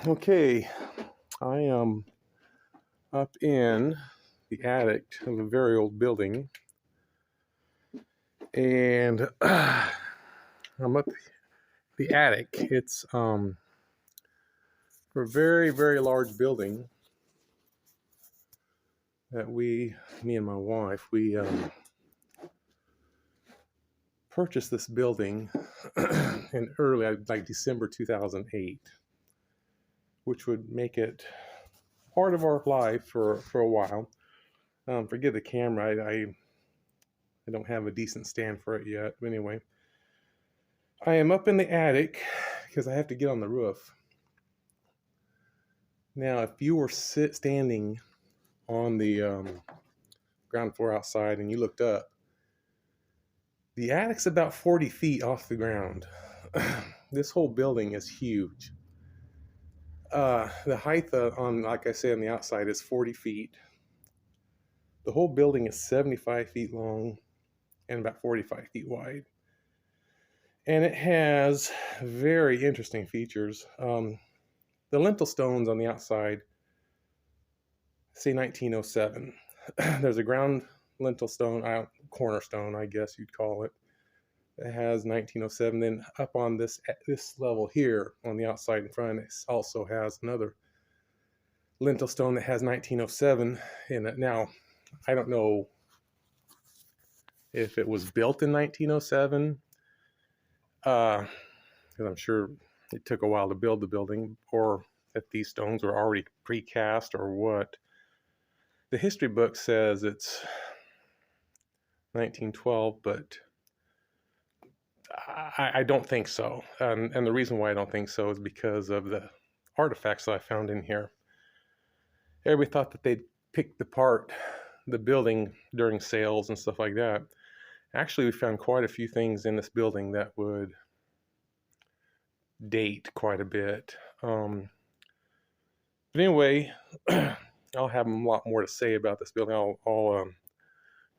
Okay, I am up in the attic of a very old building, and I'm up the attic. It's for a very, very large building that me and my wife, we purchased this building in early, like December 2008, which would make it part of our life for a while. Forget the camera. I don't have a decent stand for it yet. But anyway, I am up in the attic because I have to get on the roof. Now, if you were standing on the ground floor outside and you looked up, the attic's about 40 feet off the ground. This whole building is huge. The height on, like I said, on the outside is 40 feet. The whole building is 75 feet long and about 45 feet wide. And it has very interesting features. The lintel stones on the outside say 1907. There's a ground lintel stone, cornerstone, I guess you'd call it. It has 1907. Then up on this level here on the outside in front, it also has another lintel stone that has 1907 in it. Now, I don't know if it was built in 1907, because I'm sure it took a while to build the building, or if these stones were already precast or what. The history book says it's 1912, but I don't think so. And the reason why I don't think so is because of the artifacts that I found in here. Everybody thought that they'd picked apart the building during sales and stuff like that. Actually, we found quite a few things in this building that would date quite a bit. But anyway, I'll have a lot more to say about this building. I'll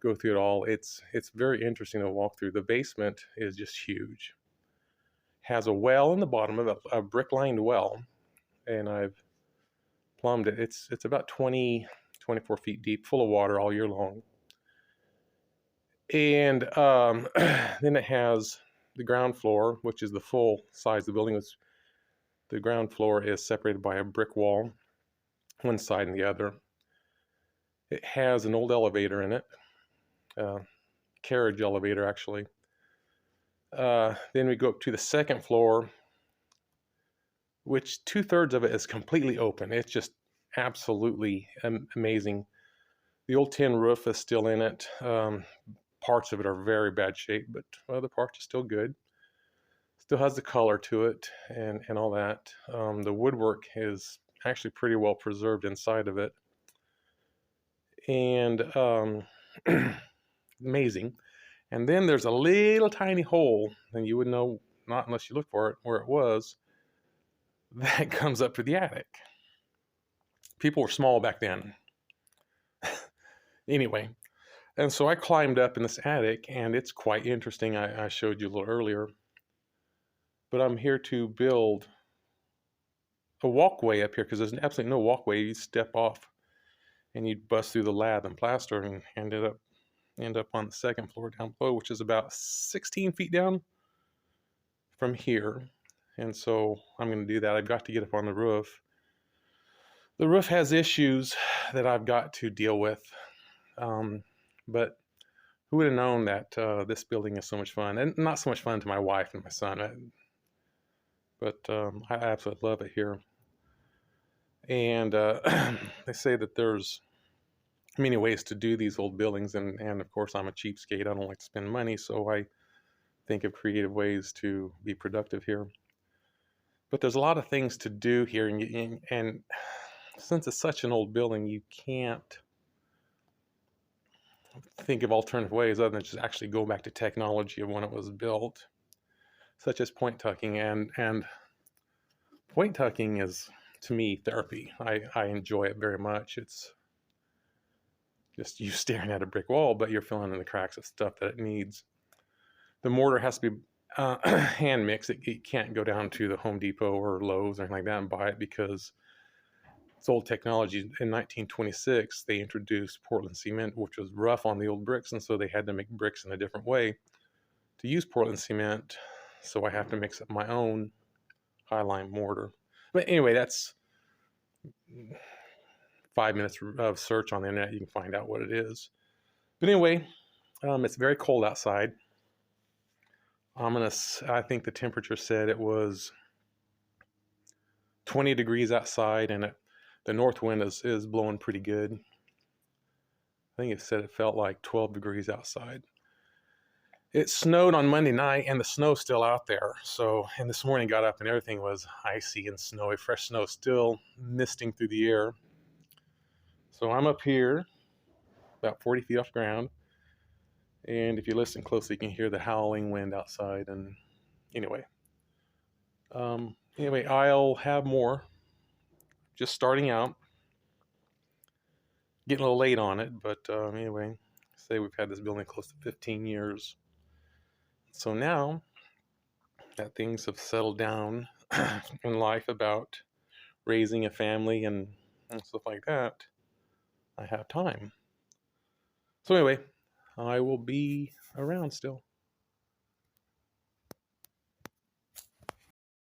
go through it all. It's very interesting to walk through. The basement is just huge. Has a well in the bottom of it, a brick-lined well, and I've plumbed it. It's about 24 feet deep, full of water all year long. And then it has the ground floor, which is the full size of the building. The ground floor is separated by a brick wall, one side and the other. It has an old elevator in it, carriage elevator actually. Then we go up to the second floor, which 2/3 of it is completely open. It's just absolutely amazing. The old tin roof is still in it. Parts of it are very bad shape, but other parts are still good. Still has the color to it and all that. The woodwork is actually pretty well preserved inside of it. And amazing. And then there's a little tiny hole, and you would know, not unless you look for it, where it was, that comes up to the attic. People were small back then. Anyway, and so I climbed up in this attic, and it's quite interesting. I showed you a little earlier. But I'm here to build a walkway up here, because there's absolutely no walkway. You step off, and you'd bust through the lath and plaster and end up on the second floor down below, which is about 16 feet down from here. And so I'm going to do that. I've got to get up on the roof. The roof has issues that I've got to deal with. But who would have known that this building is so much fun? And not so much fun to my wife and my son, but I absolutely love it here. And they say that there's many ways to do these old buildings, and of course I'm a cheapskate. I don't like to spend money, so I think of creative ways to be productive here. But there's a lot of things to do here, and since it's such an old building, you can't think of alternative ways other than just actually go back to technology of when it was built, such as point tucking. And point tucking is, to me, therapy. I enjoy it very much. It's just you staring at a brick wall, but you're filling in the cracks of stuff that it needs. The mortar has to be hand mix. It can't go down to the Home Depot or Lowe's or anything like that and buy it because it's old technology. In 1926, they introduced Portland cement, which was rough on the old bricks, and so they had to make bricks in a different way to use Portland cement. So I have to mix up my own high-line mortar. But anyway, that's 5 minutes of search on the internet. You can find out what it is. But anyway, it's very cold outside. I think the temperature said it was 20 degrees outside, and the north wind is blowing pretty good. I think it said it felt like 12 degrees outside. It snowed on Monday night, and the snow's still out there. So, and this morning got up, and everything was icy and snowy. Fresh snow still misting through the air. So I'm up here, about 40 feet off the ground, and if you listen closely, you can hear the howling wind outside. And anyway, I'll have more. Just starting out, getting a little late on it, but anyway, say we've had this building close to 15 years. So now that things have settled down in life about raising a family and stuff like that, I have time. So anyway, I will be around still.